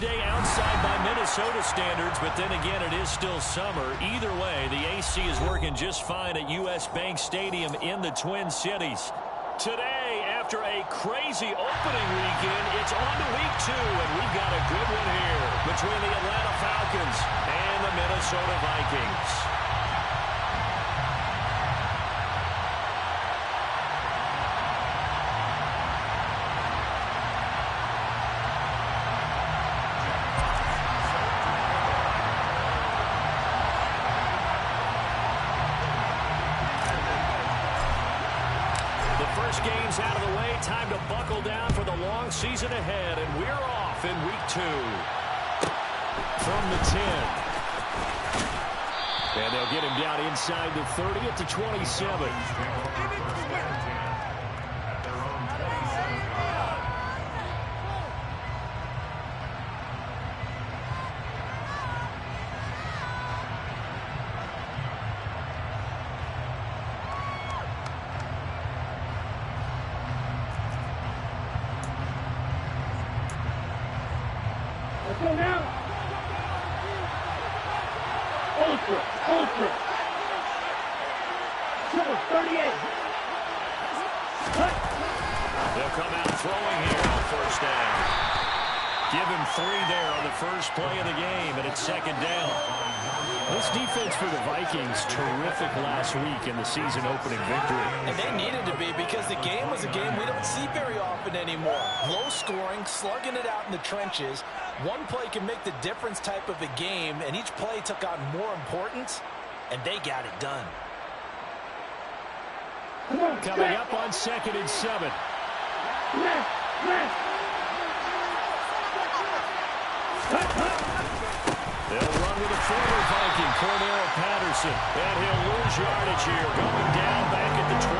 day outside by Minnesota standards, but then again, it is still summer. Either way, the AC is working just fine at U.S. Bank Stadium in the Twin Cities. Today, after a crazy opening weekend, it's on to week 2, and we've got a good one here between the Atlanta Falcons and the Minnesota Vikings. Games out of the way, time to buckle down for the long season ahead, and we're off in week 2. From the 10. And they'll get him down inside the 30 at the 27. Go now. Ultra. Triple 38. Cut. They'll come out throwing here on first down. Give him 3 there on the first play of the game, and it's second down. This defense for the Vikings, terrific last week in the season opening victory. And they needed to be, because the game was a game we don't see very often anymore. Low scoring, slugging it out in the trenches. One play can make the difference type of a game, and each play took on more importance, and they got it done. Coming up on 2nd and 7. They'll run with a former Viking, Cordero Patterson, and he'll lose yardage here, going down back at the 28.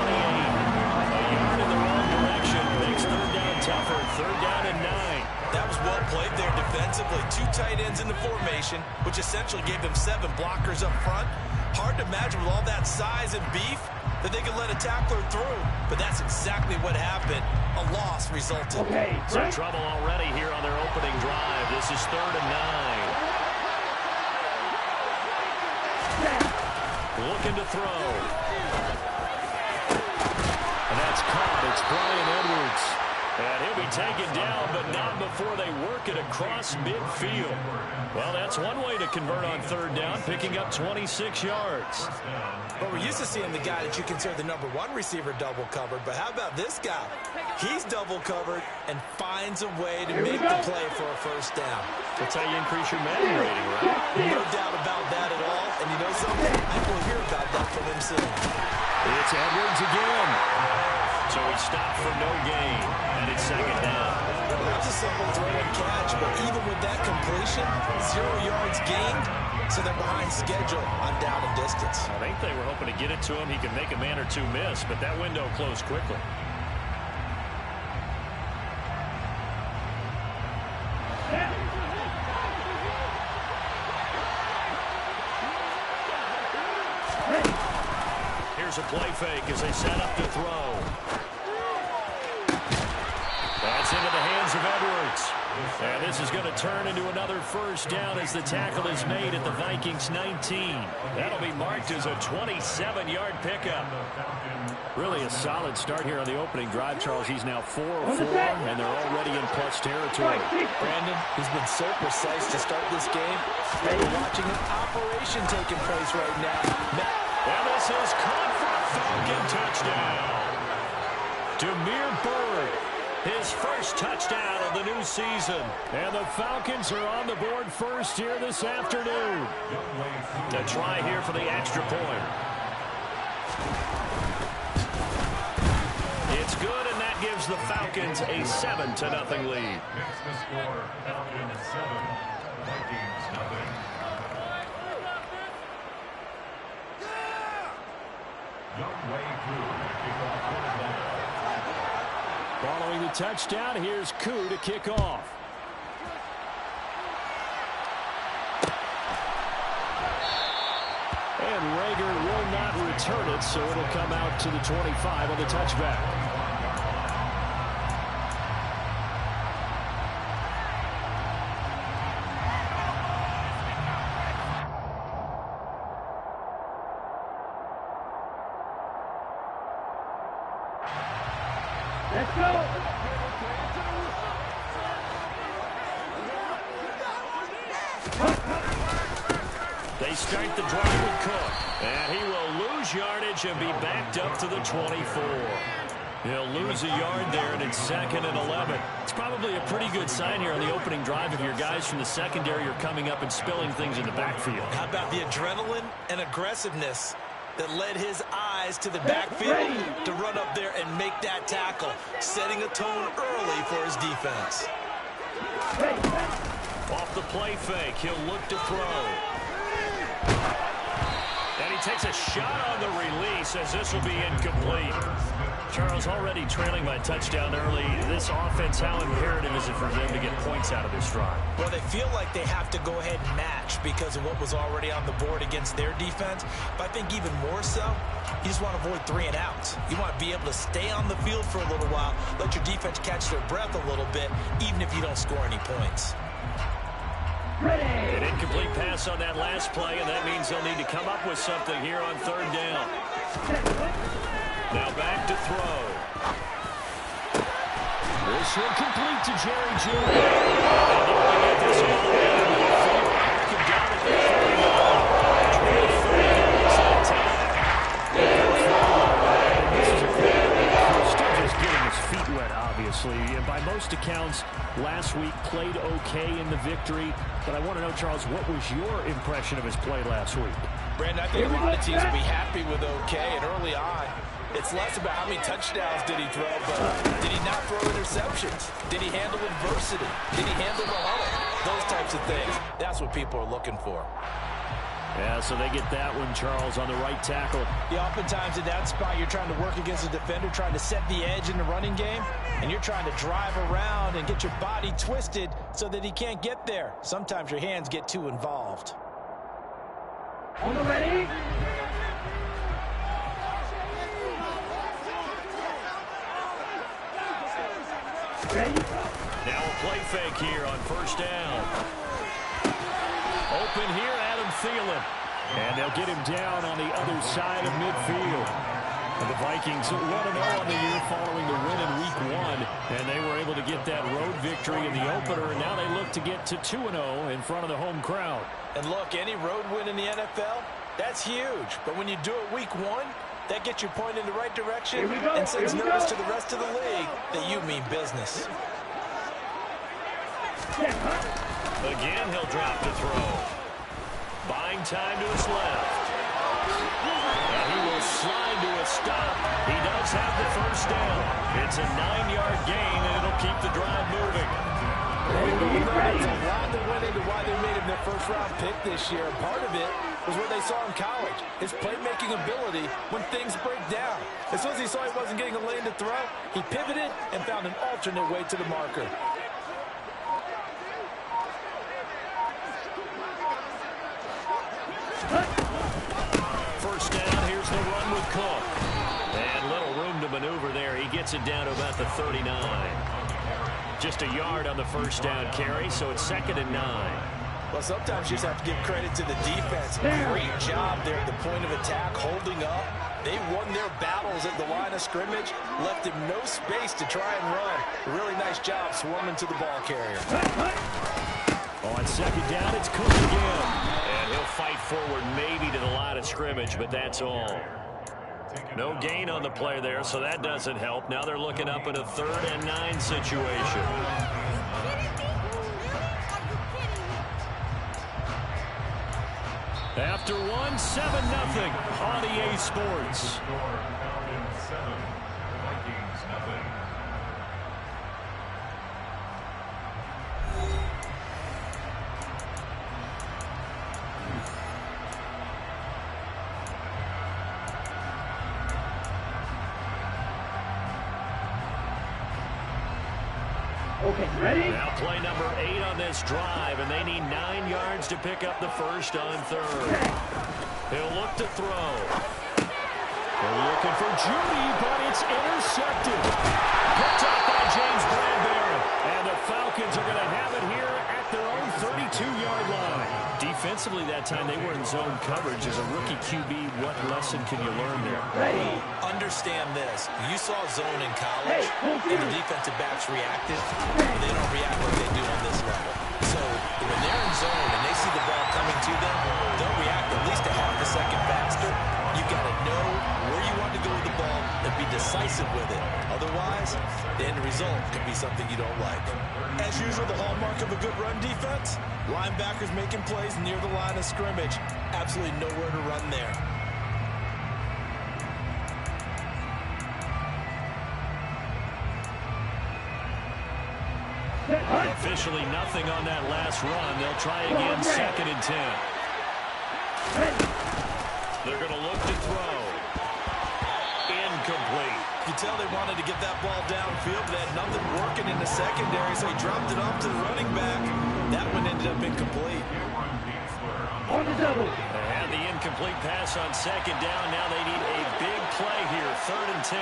A yard in the wrong direction makes third down tougher. Third down and 9. That was well played there defensively. 2 tight ends in the formation, which essentially gave them 7 blockers up front. Hard to imagine with all that size and beef that they could let a tackler through. But that's exactly what happened. A loss resulted. Okay, some trouble already here on their opening drive. This is 3rd and 9. Looking to throw. And that's caught. It's Brian Edwards. And he'll be taken down, but not before they work it across midfield. Well, that's one way to convert on 3rd down, picking up 26 yards. But we're used to seeing the guy that you consider the number 1 receiver double covered. But how about this guy? He's double covered and finds a way to make the play for a first down. That's how you increase your Madden rating, right? No doubt about that at all. And you know something? I will hear about that from him soon. It's Edwards again. So he stopped for no gain, and it's second down. That's a simple throw and catch, but even with that completion, 0 yards gained, so they're behind schedule on down and distance. I think they were hoping to get it to him. He could make a man or 2 miss, but that window closed quickly. Here's a play fake as they set up to throw. That's into the hands of Edwards. And this is going to turn into another first down as the tackle is made at the Vikings 19. That'll be marked as a 27-yard pickup. Really a solid start here on the opening drive, Charles. He's now 4 of 4, and they're already in plus territory. Brandon, he's been so precise to start this game. We're watching an operation taking place right now. And this is caught for a Falcon touchdown. Demir Bird, his first touchdown of the new season. And the Falcons are on the board first here this afternoon. A try here for the extra point. It's good, and that gives the Falcons a 7-0 lead. Next to score, Falcons 7, Vikings nothing. Young way through to kick off quarterback. Following the touchdown, here's Koo to kick off. And Rager will not return it, so it'll come out to the 25 on the touchback. They start the drive with Cook. And he will lose yardage and be backed up to the 24. He'll lose a yard there, and it's 2nd and 11. It's probably a pretty good sign here on the opening drive if your guys from the secondary are coming up and spilling things in the backfield. How about the adrenaline and aggressiveness that led his eyes to the backfield to run up there and make that tackle, setting a tone early for his defense. Off the play fake, he'll look to throw. And he takes a shot on the release as this will be incomplete. Charles, already trailing by touchdown early. This offense, how imperative is it for them to get points out of this drive? Well, they feel like they have to go ahead and match because of what was already on the board against their defense. But I think even more so, you just want to avoid 3 and outs. You want to be able to stay on the field for a little while, let your defense catch their breath a little bit, even if you don't score any points. An incomplete pass on that last play, and that means they'll need to come up with something here on 3rd down. Now back to throw. This one complete to Jerry Jr. And they're going to get this all the way out of the field. Back him down at the 30. This is a quarterback who's still just getting his feet wet, obviously. And by most accounts, last week played okay in the victory. But I want to know, Charles, what was your impression of his play last week? Brandon, I think a lot of teams will be happy with okay, and early on, it's less about how many touchdowns did he throw, but did he not throw interceptions? Did he handle adversity? Did he handle the huddle? Those types of things. That's what people are looking for. Yeah, so they get that one, Charles, on the right tackle. Yeah, oftentimes in that spot, you're trying to work against a defender, trying to set the edge in the running game, and you're trying to drive around and get your body twisted so that he can't get there. Sometimes your hands get too involved. On the ready? Now a play fake here on 1st down. Open here, Adam Thielen. And they'll get him down on the other side of midfield. And the Vikings 1-0 on the year following the win in Week 1. And they were able to get that road victory in the opener. And now they look to get to 2-0 in front of the home crowd. And look, any road win in the NFL, that's huge. But when you do it Week 1, that gets you pointed in the right direction and sends notice to the rest of the league that you mean business. Again, he'll drop the throw. Buying time to his left. And he will slide to a stop. He does have the 1st down. It's a 9-yard gain, and it'll keep the drive moving. There's a lot that went into why they made him their 1st-round pick this year. And part of it was what they saw in college, his playmaking ability when things break down. As soon as he saw he wasn't getting a lane to throw, he pivoted and found an alternate way to the marker. First down, here's the run with Cook. And little room to maneuver there. He gets it down to about the 39. Just a yard on the 1st down carry, so it's 2nd and 9. Well, sometimes you just have to give credit to the defense. Great job there at the point of attack, holding up. They won their battles at the line of scrimmage, left him no space to try and run. A really nice job swarming to the ball carrier. On 2nd down, it's Cook again. And he'll fight forward maybe to the line of scrimmage, but that's all. No gain on the play there, so that doesn't help. Now they're looking up at a 3rd and 9 situation. After 1, 7-0 on EA Sports. Falcons 7, Vikings nothing. Okay, ready? Now play number 8 on this drive, and they need 9 yards to pick up the 1st on 3rd. He'll look to throw. They're looking for Judy, but it's intercepted. Picked up by James Bradbury. And the Falcons are going to have it here at their own 32-yard line. Defensively that time, they were in zone coverage. As a rookie QB, what lesson can you learn there? Ready? understand this. You saw zone in college, and the defensive backs reacted, but they don't react like they do on this level. So when they're in zone and they see the ball coming to them, they'll react at least a half a second faster. You've got to know where you want to go with the ball and be decisive with it. Otherwise, the end result could be something you don't like. As usual, the hallmark of a good run defense, linebackers making plays near the line of scrimmage. Absolutely nowhere to run there. Officially nothing on that last run. They'll try again, 2nd and 10. They're going to look to throw. Incomplete. You can tell they wanted to get that ball downfield, but they had nothing working in the secondary, so he dropped it off to the running back. That one ended up incomplete. On the double. They had the incomplete pass on 2nd down. Now they need a big play here, 3rd and 10.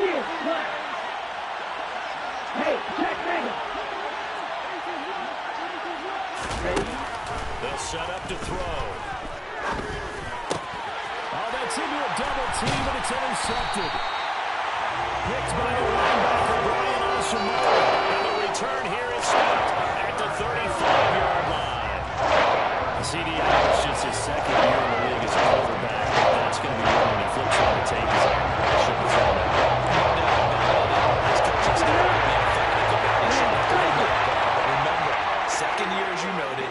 Here, left. Hey, check Mega. Ready? They'll set up to throw. Oh, that's into a double team, and it's intercepted. Picked by the linebacker, Brian Asamoah. And the return here is stopped at the 35-yard line. CDI is just his 2nd year in the league as a quarterback. That's going to be one he flips on the tape. I should have thrown that. His coaching staff will be effective about his shot to the ball. But remember, 2nd year, as you noted,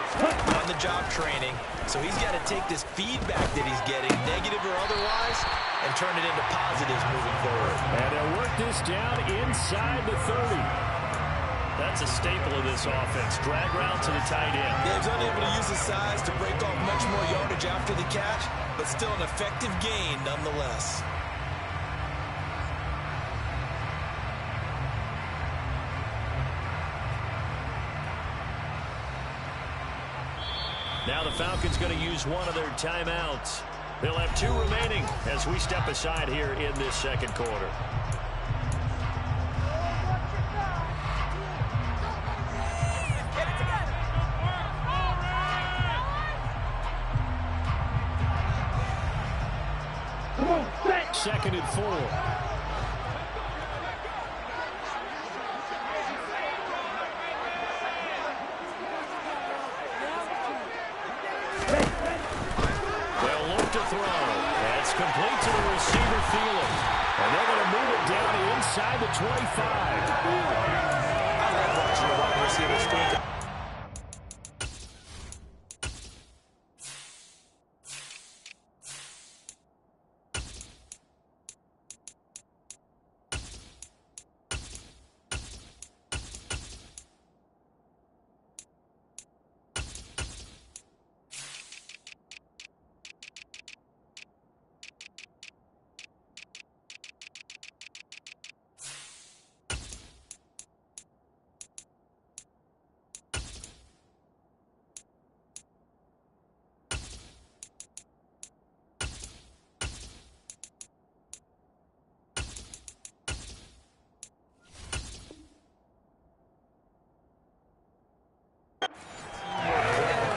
on-the-job training. So he's got to take this feedback that he's getting, negative or otherwise, and turn it into positives moving forward. And they'll work this down inside the 30. That's a staple of this offense. Drag route to the tight end. Yeah, he's unable to use his size to break off much more yardage after the catch, but still an effective gain nonetheless. Now the Falcons going to use one of their timeouts. They'll have 2 remaining as we step aside here in this 2nd quarter. Come on, set. 2nd and 4. Complete to the receiver, Thielen. And they're going to move it down inside the 25. I love watching the wide receivers think.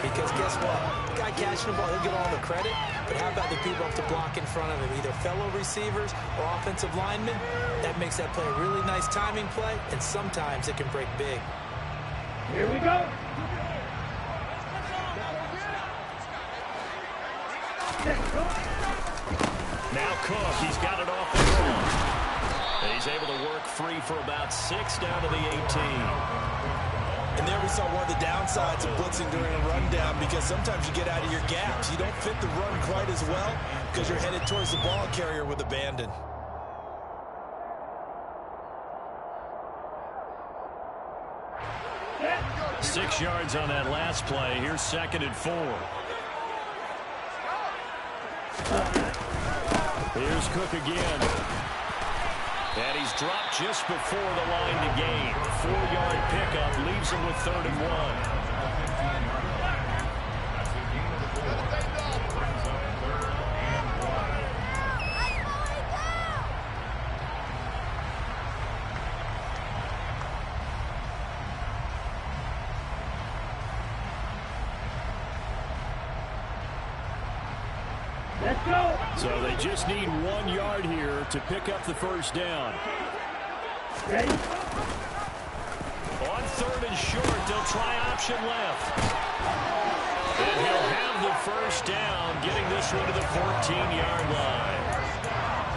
Because guess what? The guy catching the ball, he'll get all the credit. But how about the people up to block in front of him, either fellow receivers or offensive linemen? That makes that play a really nice timing play, and sometimes it can break big. Here we go. Now Cook, he's got it off the run. And he's able to work free for about 6 down to the 18. And there we saw one of the downsides of blitzing during a rundown, because sometimes you get out of your gaps. You don't fit the run quite as well because you're headed towards the ball carrier with abandon. Set. 6 yards on that last play. Here's 2nd and 4. Here's Cook again. And he's dropped just before the line to gain. 4-yard pickup leaves him with 3rd and 1. Let's go. So they just need 1 yard here to pick up the first down. Ready? On 3rd and short, they'll try option left. And he'll have the first down, getting this one to the 14-yard line.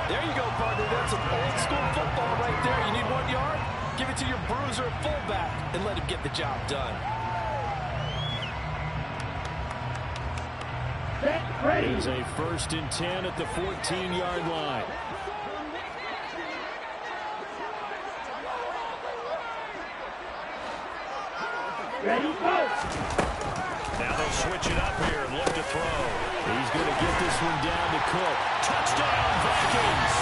There you go, partner. That's some old-school football right there. You need 1 yard? Give it to your bruiser fullback and let him get the job done. Set, ready. It's a 1st and 10 at the 14-yard line. Ready, go. Now they'll switch it up here and look to throw. He's going to get this one down to Cook. Touchdown, Vikings!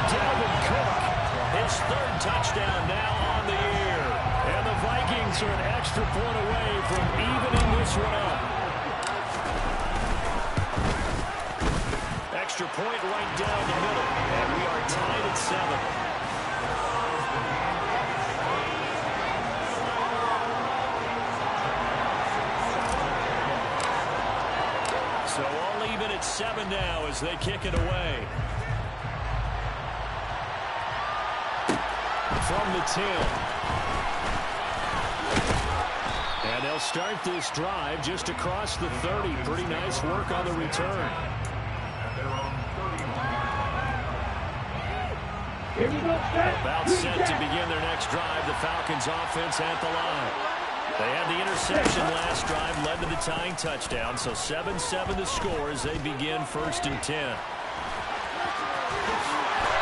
Dalvin Cook, his 3rd touchdown now on the year. And the Vikings are an extra point away from evening this one up. Extra point right down the middle, and we are tied at 7. So all even at 7 now as they kick it away. From the 10. And they'll start this drive just across the 30. Pretty nice work on the return. Here we go, set. About set to begin their next drive. The Falcons offense at the line. They had the interception last drive, led to the tying touchdown. So 7-7 the score as they begin 1st and 10.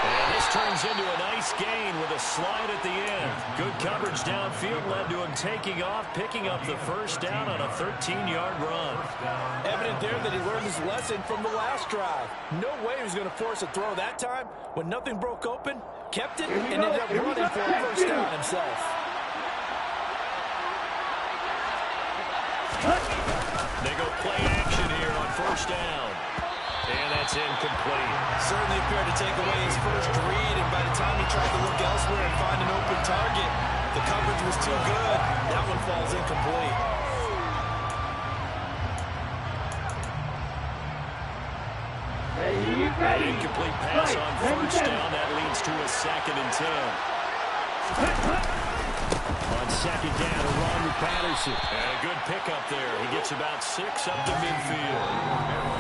And this turns into a nice gain with a slide at the end. Good coverage downfield led to him taking off, picking up the first down on a 13-yard run. Evident there that he learned his lesson from the last drive. No way he was going to force a throw that time. When nothing broke open, kept it, and ended up running for a first down himself. They go play action here on 1st down. And that's incomplete. Certainly appeared to take away his first read, and by the time he tried to look elsewhere and find an open target, the coverage was too good. That one falls incomplete. Ready. Incomplete pass on 1st down. That leads to a 2nd and 10. On 2nd down, a run with Patterson. And a good pickup there. He gets about 6 up to midfield.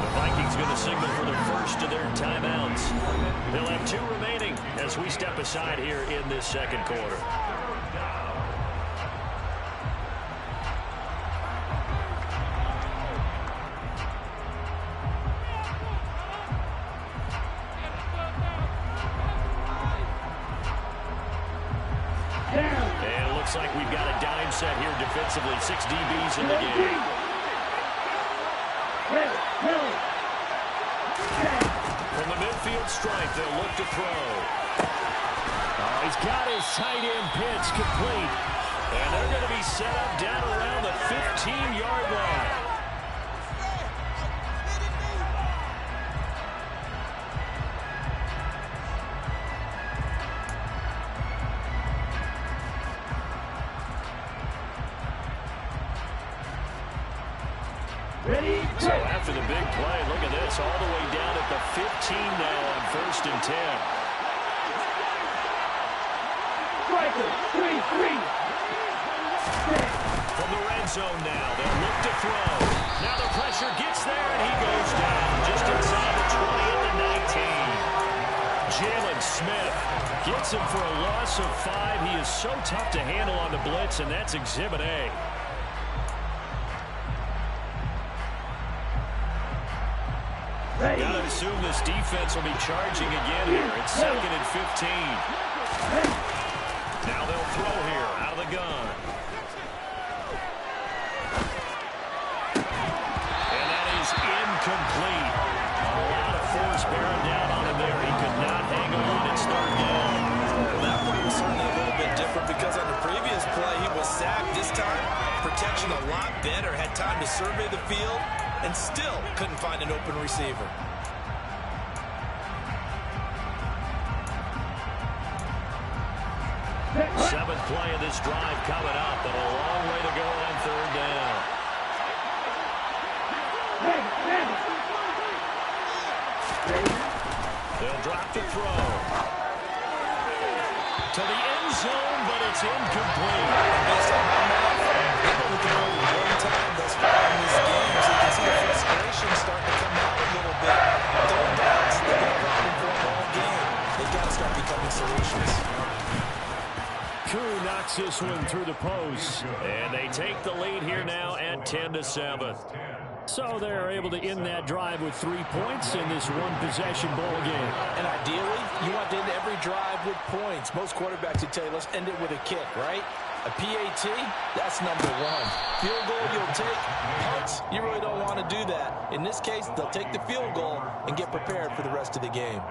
The Vikings going to signal for the first of their timeouts. They'll have 2 remaining as we step aside here in this 2nd quarter. Like we've got a dime set here defensively. 6 DBs in the game. From the midfield stripe, they'll look to throw. Oh, he's got his tight end pitch complete. And they're going to be set up down around the 15-yard line. Ready, So after the big play, look at this, all the way down at the 15 now on 1st and 10. striker, 3-3. From the red zone now, they'll look to throw. Now the pressure gets there, and he goes down just inside the 20 at the 19. Jalen Smith gets him for a loss of 5. He is so tough to handle on the blitz, and that's Exhibit A. Gotta assume this defense will be charging again here. It's 2nd and 15. Now they'll throw here out of the gun. And that is incomplete. A lot of force bearing down on him there. He could not hang on. It's 3rd down. Well, that play was certainly a little bit different because on the previous play he was sacked. This time, protection a lot better. Had time to survey the field and still couldn't find an open receiver. Seventh play of this drive coming up, but a long way to go on 3rd down. They'll drop to throw. To the end zone, but it's incomplete. Based on my math, able to throw one time thus far in this game, so you can see the frustration starting to come out a little bit. Third downs, they've been a problem for them all game. They've got to start becoming solutions. Crew knocks this one through the post. And they take the lead here now at 10-7. So they're able to end that drive with 3 points in this one-possession ball game. And ideally, you want to end every drive with points. Most quarterbacks would tell you, let's end it with a kick, right? A PAT, that's number one. Field goal, you'll take. Punts, you really don't want to do that. In this case, they'll take the field goal and get prepared for the rest of the game.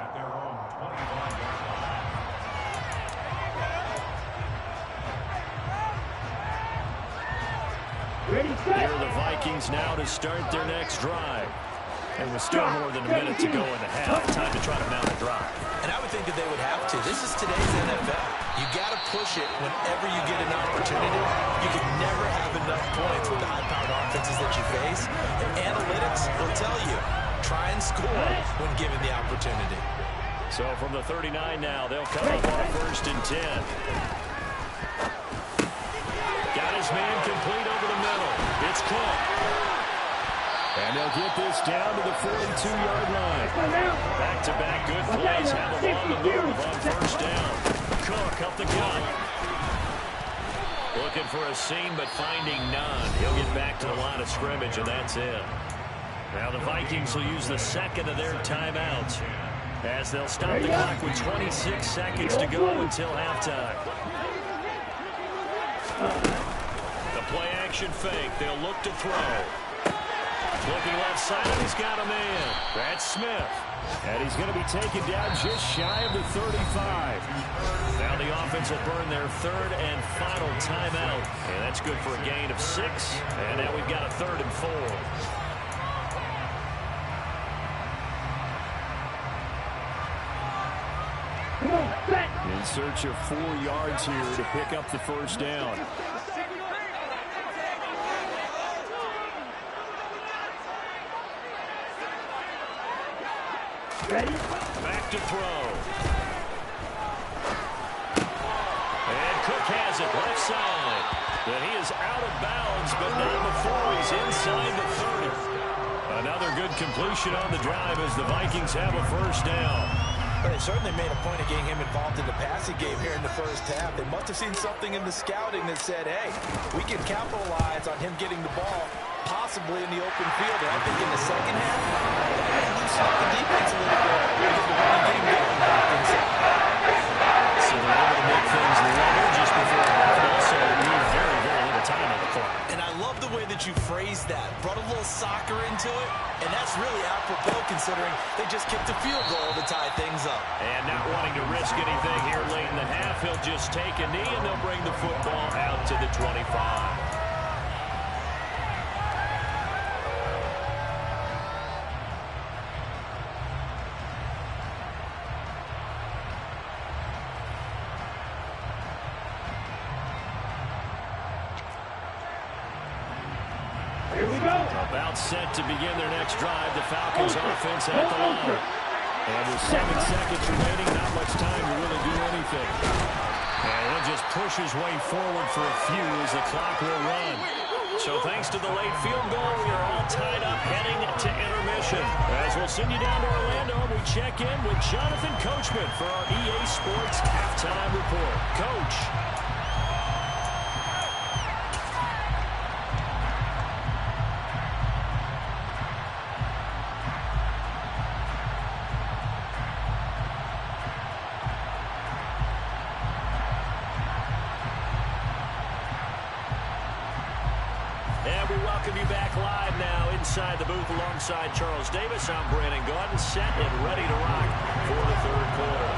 Here are the Vikings now to start their next drive. And with still more than a minute to go in the half, time to try to mount a drive. And I would think that they would have to. This is today's NFL. You got to push it whenever you get an opportunity. You can never have enough points with the high-powered offenses that you face. And analytics will tell you, try and score when given the opportunity. So from the 39 now, they'll come up on a 1st and 10. Got his man complete over the middle. It's Cook. And they'll get this down to the 42-yard line. Back-to-back good plays have them on the move on 1st down. Cook up the gut. Looking for a seam, but finding none. He'll get back to the line of scrimmage, and that's it. Now the Vikings will use the second of their timeouts as they'll stop the clock with 26 seconds to go until halftime. The play-action fake. They'll look to throw. Looking left side, and he's got a man. That's Smith. And he's going to be taken down just shy of the 35. Now the offense will burn their 3rd and final timeout. And that's good for a gain of 6. And now we've got a 3rd and 4. In search of 4 yards here to pick up the 1st down. Ready? Back to throw. And Cook has it left side. But he is out of bounds, but not before he's inside the 30. Another good completion on the drive as the Vikings have a 1st down. But they certainly made a point of getting him involved in the passing game here in the 1st half. They must have seen something in the scouting that said, hey, we can capitalize on him getting the ball possibly in the open field. And I think in the 2nd half, they loosened up the defense a little bit. They get the running game going back inside. So they're able to make things level just before the half, and also leave very, very little time on the clock. And I love the way that you phrased that. Brought a little soccer into it, and that's really apropos considering they just kicked a field goal to tie things up. And not wanting to risk anything here late in the half, he'll just take a knee, and they'll bring the football out to the 25. Here we go. About set to begin their next drive. The Falcons offense at the line. And with 7 seconds remaining, not much time to really do anything. And he'll just push his way forward for a few as the clock will run. So thanks to the late field goal, we are all tied up heading to intermission. As we'll send you down to Orlando, we check in with Jonathan Coachman for our EA Sports Halftime Report. Coach. And we welcome you back live now inside the booth alongside Charles Davis. I'm Brandon Gaudin, set and ready to rock for the 3rd quarter.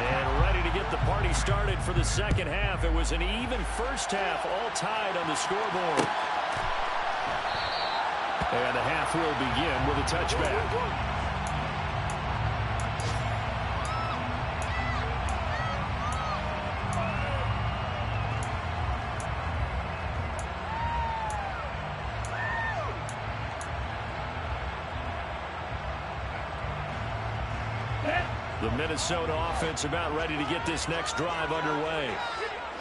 And ready to get the party started for the 2nd half. It was an even 1st half, all tied on the scoreboard. And the half will begin with a touchback. The Minnesota offense about ready to get this next drive underway.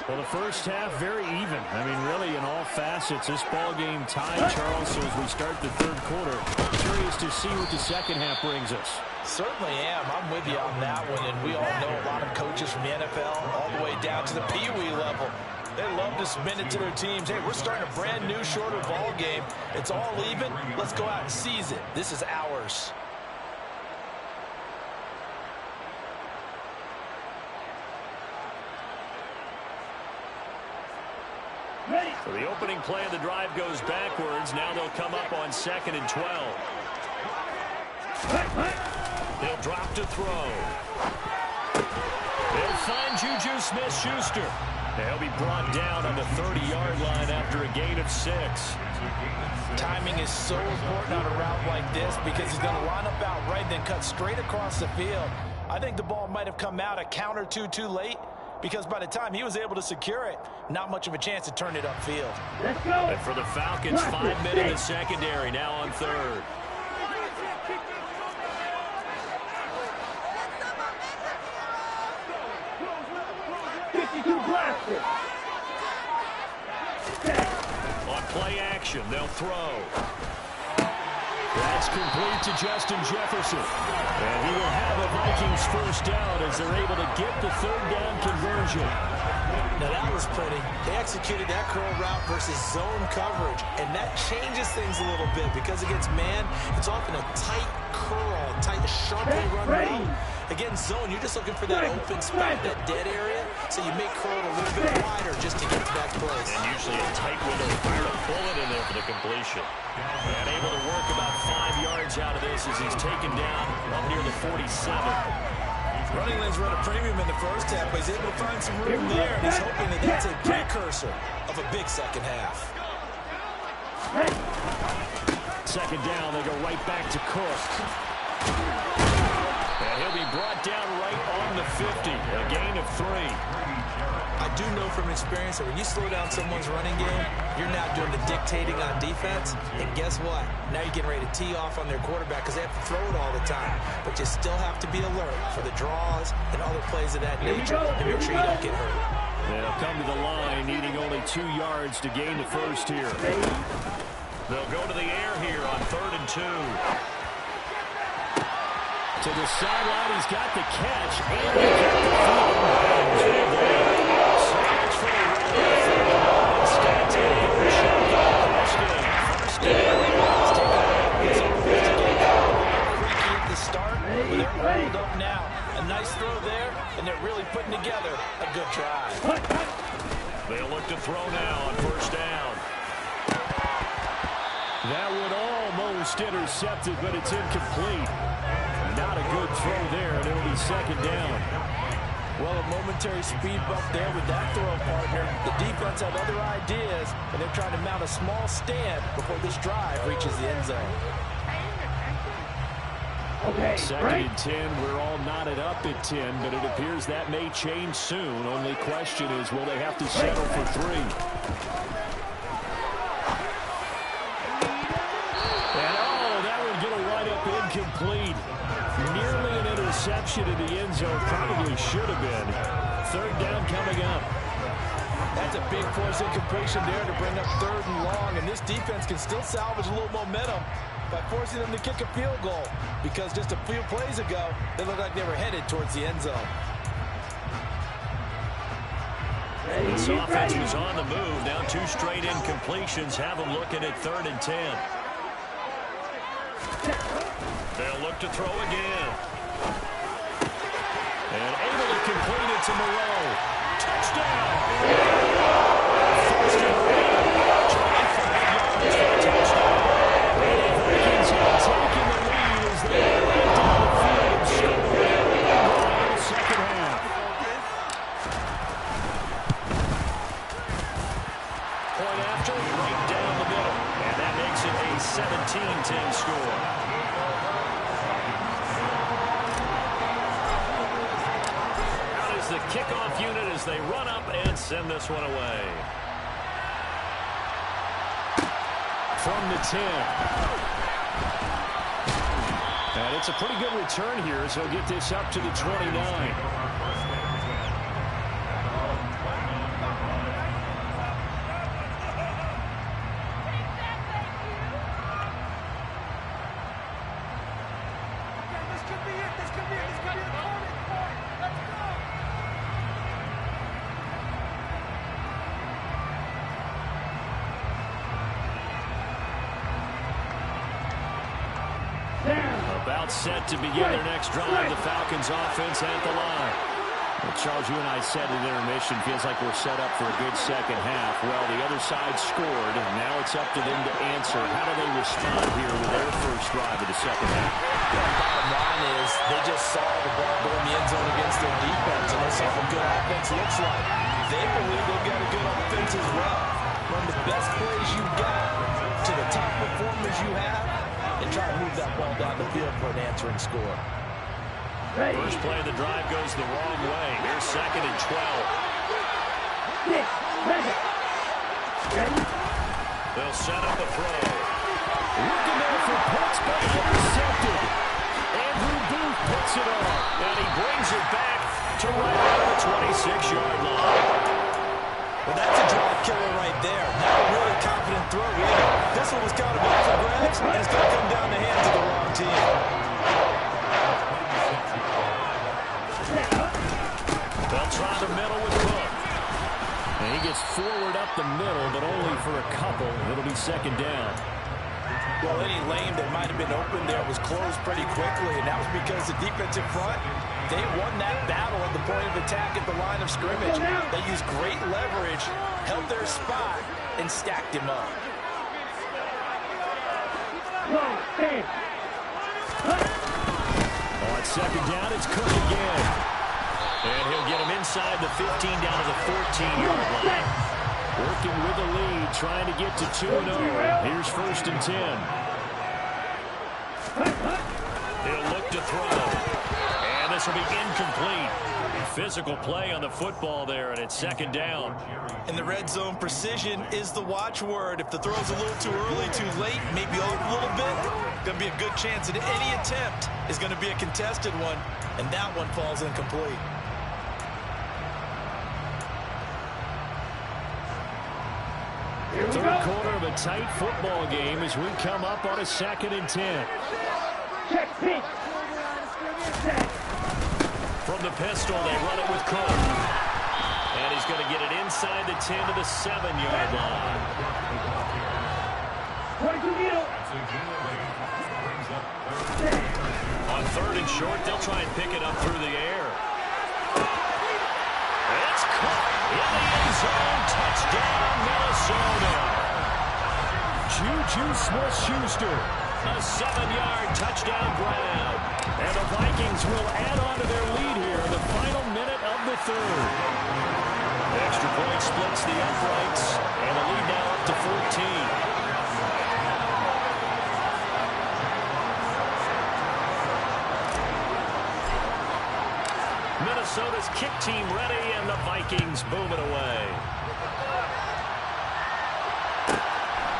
Well, the first half, very even. I mean, really, in all facets, this ball game tied, Charles. So as we start the third quarter, curious to see what the second half brings us. Certainly am. I'm with you on that one. And we all know a lot of coaches from the NFL all the way down to the Pee Wee level. They love to spin it to their teams. Hey, we're starting a brand new, shorter ball game. It's all even. Let's go out and seize it. This is ours. So the opening play of the drive goes backwards. Now they'll come up on 2nd and 12. They'll drop to throw. They'll find Juju Smith-Schuster. He'll be brought down on the 30-yard line after a gain of 6. Timing is so important on a route like this because he's going to line up out right and then cut straight across the field. I think the ball might have come out a count or two too late because by the time he was able to secure it, not much of a chance to turn it upfield. Let's go. And for the Falcons, 5 men in the secondary, now on 3rd. On play action, they'll throw. That's complete to Justin Jefferson. And he will have a Vikings first down as they're able to get the 3rd down conversion. Now that was pretty. They executed that curl route versus zone coverage, and that changes things a little bit because against man, it's often a tight curl, tight, sharply run route. Against zone, you're just looking for that open spot, that dead area, so you make curl a little bit wider just to get to that place. And usually a tight window to fire a bullet in there for the completion. And able to work about 5 yards out of this as he's taken down up near the 47. Running lanes were at a premium in the first half, but he's able to find some room there, and he's hoping that that's a precursor of a big second half. 2nd down, they go right back to Cook. And he'll be brought down right on the 50, a gain of 3. I do know from experience that when you slow down someone's running game, you're now doing the dictating on defense, and guess what? Now you're getting ready to tee off on their quarterback because they have to throw it all the time, but you still have to be alert for the draws and other plays of that nature and make sure you don't get hurt. They'll come to the line, needing only 2 yards to gain the first here. They'll go to the air here on 3rd and 2. To the sideline, he's got the catch, and he kept the field. So much for the run. Instead of taking the shotgun, first down. It's taken away. It's over 50 games. Creaky at the start, but they're rolled up now. A nice throw there, and they're really putting together a good drive. They'll look to throw now on 1st down. That one almost intercepted, but it's incomplete. Not a good throw there, and it'll be 2nd down. Well, a momentary speed bump there with that throw partner. The defense had other ideas, and they're trying to mount a small stand before this drive reaches the end zone. Okay, 2nd and 10, we're all knotted up at 10, but it appears that may change soon. Only question is, will they have to settle for 3? And that would get a wide up incomplete. Nearly an interception in the end zone. Probably should have been. 3rd down coming up. That's a big force incompletion there to bring up 3rd and long, and this defense can still salvage a little momentum by forcing them to kick a field goal because just a few plays ago, they looked like they were headed towards the end zone. This offense was on the move. Now 2 straight incompletions have them looking at 3rd and 10. They'll look to throw again. And able to complete it to Moreau. Touchdown! First and 25 yards for a touchdown. The Vikings have taken the lead as they run down the field and score in the second half. Point after, right down the middle. And that makes it a 17-10 score. The kickoff unit as they run up and send this one away. From the 10. And it's a pretty good return here as he'll get this up to the 29. About set to begin their next drive. The Falcons offense at the line. Well, Charles, you and I said at intermission, feels like we're set up for a good second half. Well, the other side scored, and now it's up to them to answer. How do they respond here with their first drive of the second half? The bottom line is they just saw the ball go in the end zone against their defense, and they saw what good offense looks like. They believe they've got a good offense as well. Run the best plays you've got to the top performers you have, and try to move that ball down the field for an answering score. First play of the drive goes the wrong way. Here's 2nd and 12. They'll set up a throw. Looking there for Pitts, but intercepted. Andrew Booth puts it on. And he brings it back to right out of the 26-yard line. Well, that's a drive killer right there. Not a really confident throw either. This one was kind of up for grabs, and it's going to come down the hands of the wrong team. They'll try the middle with Cook. And he gets forward up the middle, but only for a couple. It'll be 2nd down. Well, any lane that might have been open there was closed pretty quickly, and that was because the defensive front, they won that battle at the point of attack at the line of scrimmage. They used great leverage, held their spot, and stacked him up. On 2nd down, it's Cook again. And he'll get him inside the 15 down to the 14-yard line. Working with the lead, trying to get to 2-0. Here's 1st and 10. He'll look to throw. And this will be incomplete. Physical play on the football there, and it's 2nd down. In the red zone, precision is the watchword. If the throw's a little too early, too late, maybe off a little bit, going to be a good chance that any attempt is going to be a contested one, and that one falls incomplete. Third quarter of a tight football game as we come up on a 2nd and 10. From the pistol, they run it with Cook. And he's going to get it inside the 10 to the 7-yard line. On 3rd and short, they'll try and pick it up through the air. It's caught in the end zone. Touchdown, Minnesota. Juju Smith-Schuster. A 7-yard touchdown grab. And the Vikings will add on to their lead here in the final minute of the 3rd. Extra point splits the uprights. And the lead now up to 14. Minnesota's kick team ready, and the Vikings boom it away.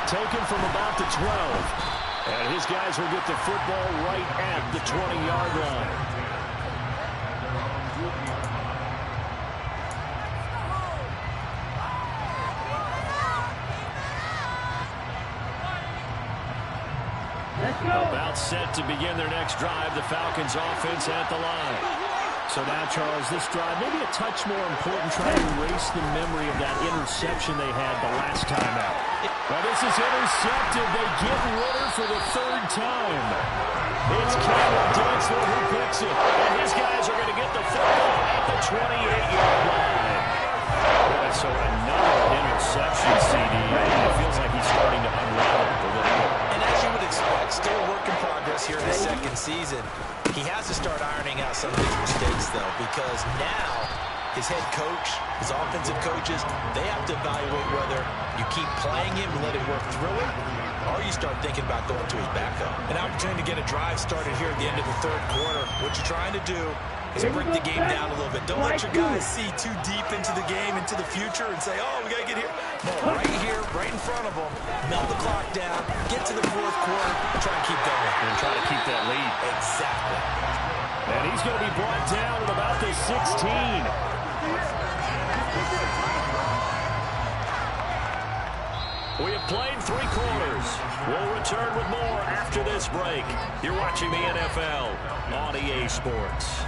Taken from about the 12. And his guys will get the football right at the 20-yard line. About set to begin their next drive, the Falcons offense at the line. So now, Charles, this drive, maybe a touch more important, trying to erase the memory of that interception they had the last time out. Well, this is intercepted. They get Ritter for the 3rd time. It's Cameron Dantzler who picks it. And his guys are going to get the football at the 28-yard line. So another interception, CD. It feels like he's starting to unravel a little bit. And as you would expect, still a work in progress here in the 2nd season. He has to start ironing out some of his mistakes, though, because now his head coach, his offensive coaches, they have to evaluate whether you keep playing him and let him work through it, or you start thinking about going to his backup. An opportunity to get a drive started here at the end of the 3rd quarter. What you're trying to do is break the game down a little bit. Don't let your guys see too deep into the game, into the future, and say, oh, we got to get here. No, right here, right in front of them. Melt the clock down, get to the fourth quarter, and try and keep going. And try to keep that lead. Exactly. And he's going to be brought down at about the 16. We have played 3 quarters. We'll return with more after this break. You're watching the NFL on EA Sports.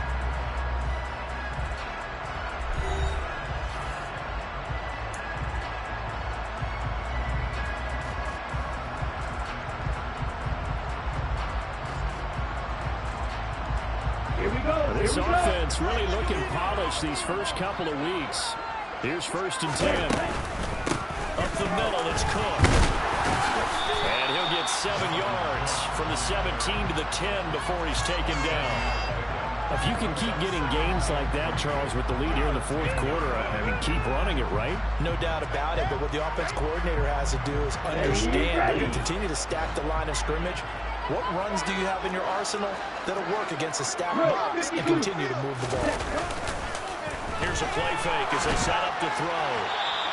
Here we go. This offense really looking polished these first couple of weeks. Here's 1st and 10. Up the middle, it's Cook. And he'll get 7 yards from the 17 to the 10 before he's taken down. If you can keep getting gains like that, Charles, with the lead here in the 4th quarter, I mean, keep running it, right? No doubt about it, but what the offense coordinator has to do is understand they're going to continue to stack the line of scrimmage. What runs do you have in your arsenal that'll work against a stacked box and continue to move the ball? Here's a play fake as they set up to throw.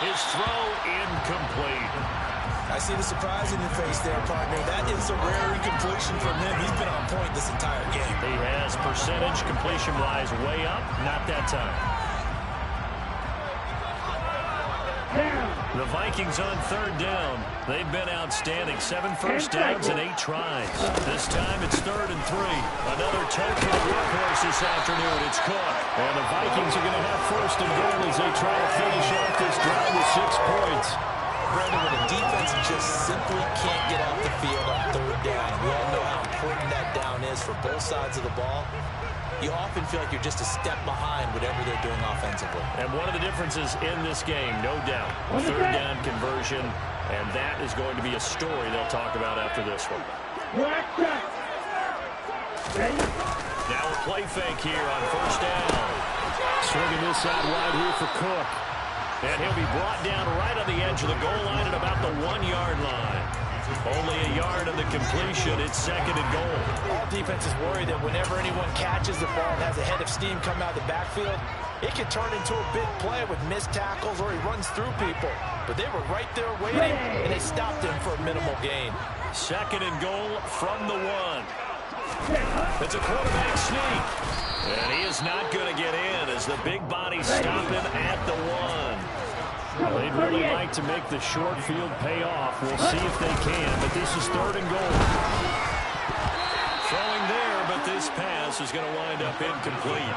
His throw incomplete. I see the surprise in your face there, partner. That is a rare incompletion from him. He's been on point this entire game. He has percentage completion-wise way up. Not that time. The Vikings on 3rd down. They've been outstanding. 7 first downs and 8 tries. This time it's 3rd and 3. Another tote for the workhorse this afternoon. It's Cook. And the Vikings are going to have 1st and goal as they try to finish off this drive with 6 points. Brandon, when a defense just simply can't get off the field on 3rd down, we all know how important that down is for both sides of the ball. You often feel like you're just a step behind whatever they're doing offensively. And one of the differences in this game, no doubt, 3rd down conversion, and that is going to be a story they'll talk about after this one. Now a play fake here on 1st down. Swinging this out wide here for Cook. And he'll be brought down right on the edge of the goal line at about the 1-yard line. Only a yard of the completion. It's 2nd and goal. All defenses worry that whenever anyone catches the ball and has a head of steam come out of the backfield, it can turn into a big play with missed tackles or he runs through people. But they were right there waiting, and they stopped him for a minimal gain. 2nd and goal from the 1. It's a quarterback sneak. And he is not going to get in as the big body stop him at the 1. Well, they'd really like to make the short field pay off. We'll see if they can, but this is 3rd and goal. Throwing there, but this pass is going to wind up incomplete.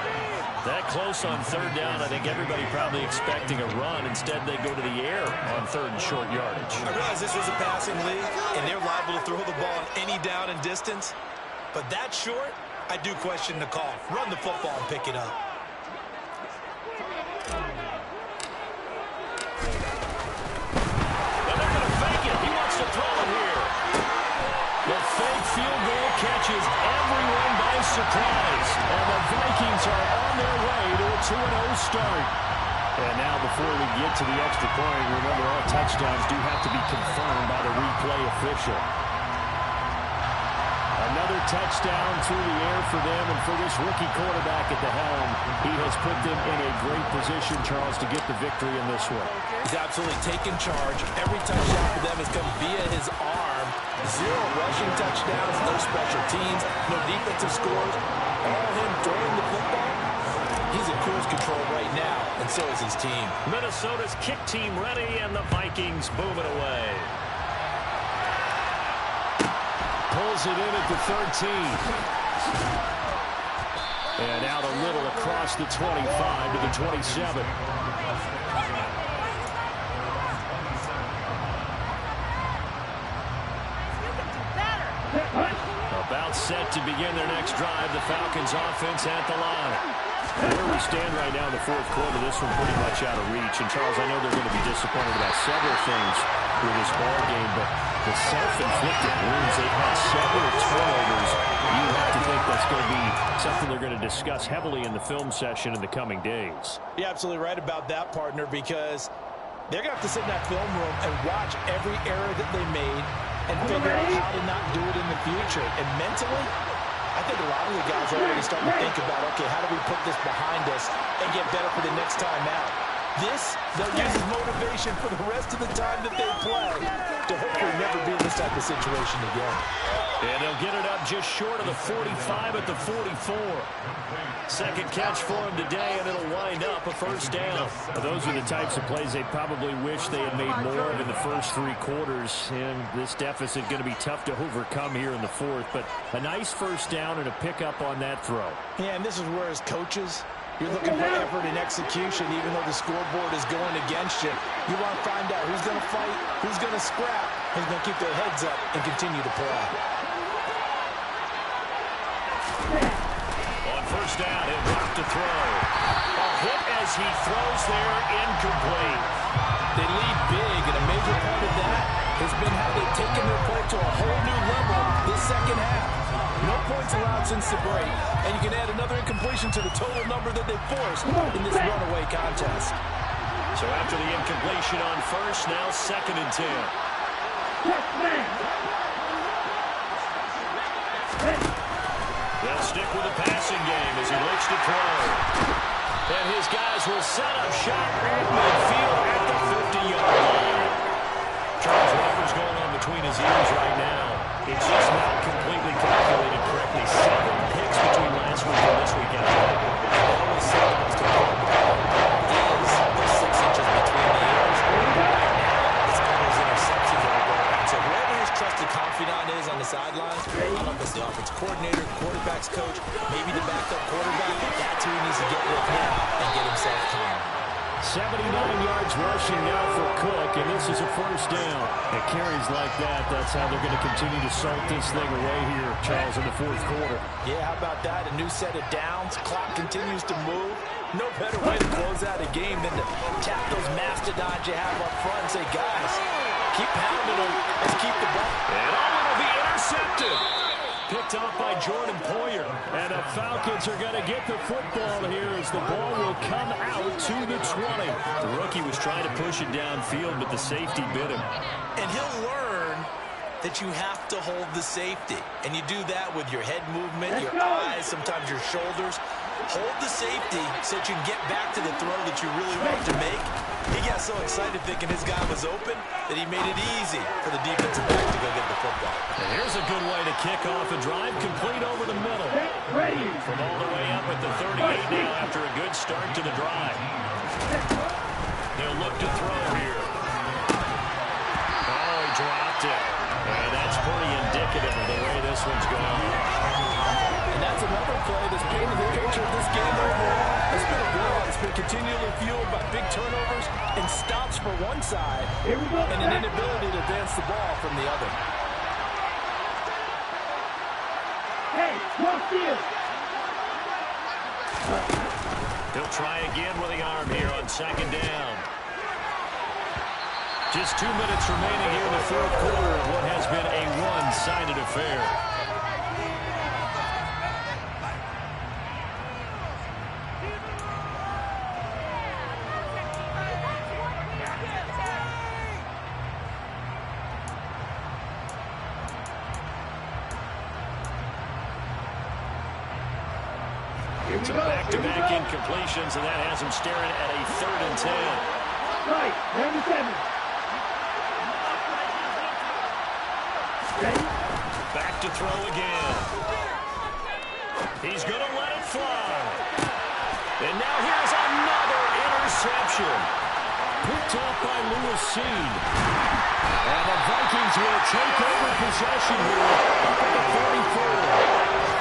That close on 3rd down, I think everybody probably expecting a run. Instead, they go to the air on 3rd and short yardage. I realize this is a passing league, and they're liable to throw the ball on any down and distance. But that short, I do question the call. Run the football and pick it up. Field goal catches everyone by surprise. And the Vikings are on their way to a 2-0 start. And now before we get to the extra point, remember all touchdowns do have to be confirmed by the replay official. Another touchdown through the air for them, and for this rookie quarterback at the helm, he has put them in a great position, Charles, to get the victory in this one. He's absolutely taken charge. Every touchdown for them has come via his arm. 0 rushing touchdowns, no special teams, no defensive scores. All him throwing the football. He's in cruise control right now, and so is his team. Minnesota's kick team ready, and the Vikings boom it away. Pulls it in at the 13. And out a little across the 25 to the 27. About set to begin their next drive. The Falcons offense at the line. Where we stand right now in the 4th quarter, this one pretty much out of reach. And, Charles, I know they're going to be disappointed about several things with this ball game, but the self-inflicted wounds, they've had several turnovers. You have to think that's going to be something they're going to discuss heavily in the film session in the coming days. You're absolutely right about that, partner, because they're going to have to sit in that film room and watch every error that they made and figure out how to not do it in the future. And mentally, I I think a lot of the guys are already starting to think about, okay, how do we put this behind us and get better for the next time out? This, they'll use as motivation for the rest of the time that they play to hopefully never be in this type of situation again. And they'll get it up just short of the 45 at the 44. Second catch for him today, and it'll wind up a first down. Those are the types of plays they probably wish they had made more of in the first 3 quarters. And this deficit going to be tough to overcome here in the fourth. But a nice first down and a pickup on that throw. Yeah, and this is where as coaches, you're looking for effort and execution, even though the scoreboard is going against you. You want to find out who's going to fight, who's going to scrap, who's going to keep their heads up and continue to play. On first down, he'll drop to throw. A hit as he throws there, incomplete. They lead big, and a major part of that has been how they've taken their play to a whole new level this second half. No points allowed since the break, and you can add another incompletion to the total number that they forced in this runaway contest. So after the incompletion on first, now 2nd and 10. They'll stick with the passing game as he looks to throw. And his guys will set up shop at midfield at the 50-yard line. Charles Roberts going on between his ears right now. It's just not completely calculated correctly. 7 picks between last week and this weekend. Always said the most important part is the 6 inches between the ears. It's all those interceptions that are going on. So whoever his trusted confidant is on the sidelines, I don't know if it's the offensive coordinator, quarterback's coach, maybe the backup quarterback, that's who he needs to get with now and get himself calm. 79 yards rushing now for Cook, and this is a first down. At carries like that, that's how they're going to continue to salt this thing away here, Charles, in the fourth quarter. Yeah, how about that? A new set of downs. Clock continues to move. No better way to close out a game than to tap those mastodons you have up front and say, guys, keep pounding them. Let's keep the ball. And it'll be intercepted. Picked off by Jordan Poyer. And the Falcons are going to get the football here as the ball will come out to the 20. The rookie was trying to push it downfield, but the safety bit him. And he'll learn that you have to hold the safety. And you do that with your head movement, your eyes, sometimes your shoulders. Hold the safety so that you can get back to the throw that you really want to make. He got so excited thinking his guy was open that he made it easy for the defensive back to go get the football. And here's a good way to kick off a drive, complete over the middle. From all the way up at the 38 now after a good start to the drive. They'll look to throw here. Oh, he dropped it. And that's pretty indicative of the way this one's going. And that's another play that's painted the picture of this game overall. It's been a blowout. It's been continually fueled by big turnovers and stops for one side and an inability to advance the ball from the other. Hey, walk here. He'll try again with the arm here on 2nd down. Just 2 minutes remaining here in the fourth quarter of what has been a one-sided affair. It's a back-to-back incompletions, and that has him staring at a 3rd and 10. Right, 97. Ready? Back to throw again. He's going to let it fly. And now here's another interception. Picked off by Lewis Seed. And the Vikings will take over possession here up at the 44.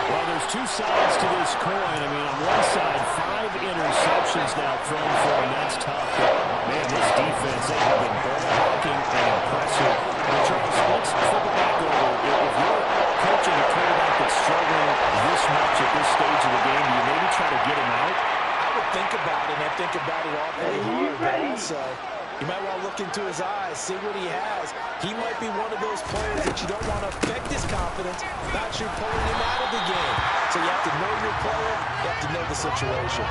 Well, there's 2 sides to this coin. I mean, on one side, 5 interceptions now thrown for him. That's tough. But, man, this defense, they have been ball-hawking and impressive. And Charles, let's flip it back over. If you're coaching a quarterback that's struggling this much at this stage of the game, do you maybe try to get him out? I would think about it, and I think about it awfully hard, but also you might want to look into his eyes, see what he has. He might be one of those players that you don't want to affect his confidence, not you pulling him out of the game. So you have to know your player, you have to know the situation.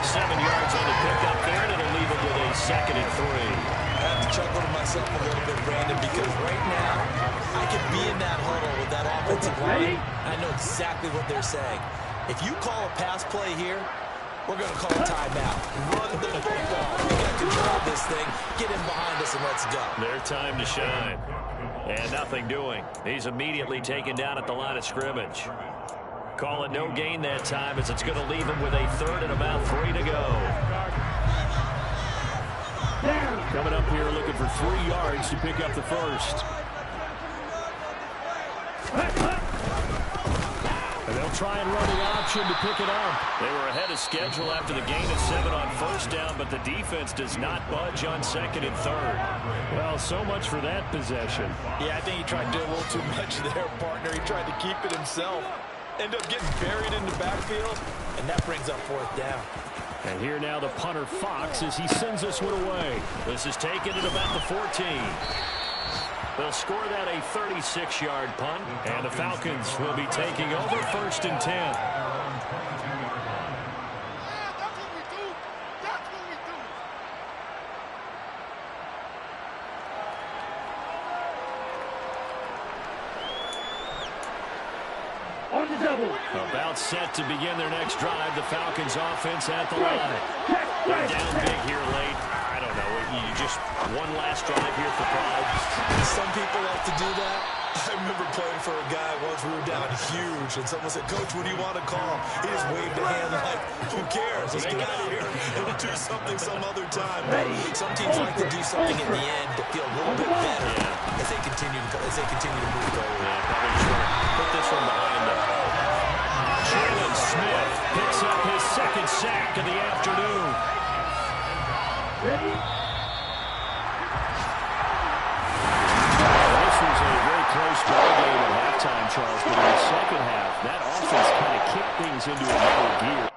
7 yards on the pickup there, and it'll leave it with a a 2nd and 3. I have to chuckle to myself a little bit, Brandon, because right now I could be in that huddle with that offensive line. I know exactly what they're saying. If you call a pass play here, we're going to call a timeout. Run the football. We got control of this thing. Get in behind us and let's go. Their time to shine. And nothing doing. He's immediately taken down at the line of scrimmage. Call it no gain that time as it's going to leave him with a 3rd and about 3 to go. Coming up here looking for 3 yards to pick up the first. And they'll try and run the option to pick it up. They were ahead of schedule after the gain of 7 on 1st down, but the defense does not budge on 2nd and 3rd. Well, so much for that possession. Yeah, I think he tried to do a little too much there, partner. He tried to keep it himself. End up getting buried in the backfield, and that brings up 4th down. And here now the punter Fox as he sends this one away. This is taken at about the 14. They'll score that a 36-yard punt, and the Falcons will be taking over 1st and 10. On the double. About set to begin their next drive. The Falcons offense at the line. They're down big here late. I don't know. You just one last drive here for pride. Some people like to do that. I remember playing for a guy once. We were down huge, and someone said, "Coach, what do you want to call?" He just waved a hand like, "Who cares? Let's get out of here and we'll do something some other time." But some teams like to do something at the end to feel a little bit better as they continue to move forward. Yeah, probably try to put this one behind them. Jalen Smith picks up his 2nd sack of the afternoon. Ready? This was a very close ball game at halftime, Charles, but in the 2nd half, that offense kind of kicked things into another gear.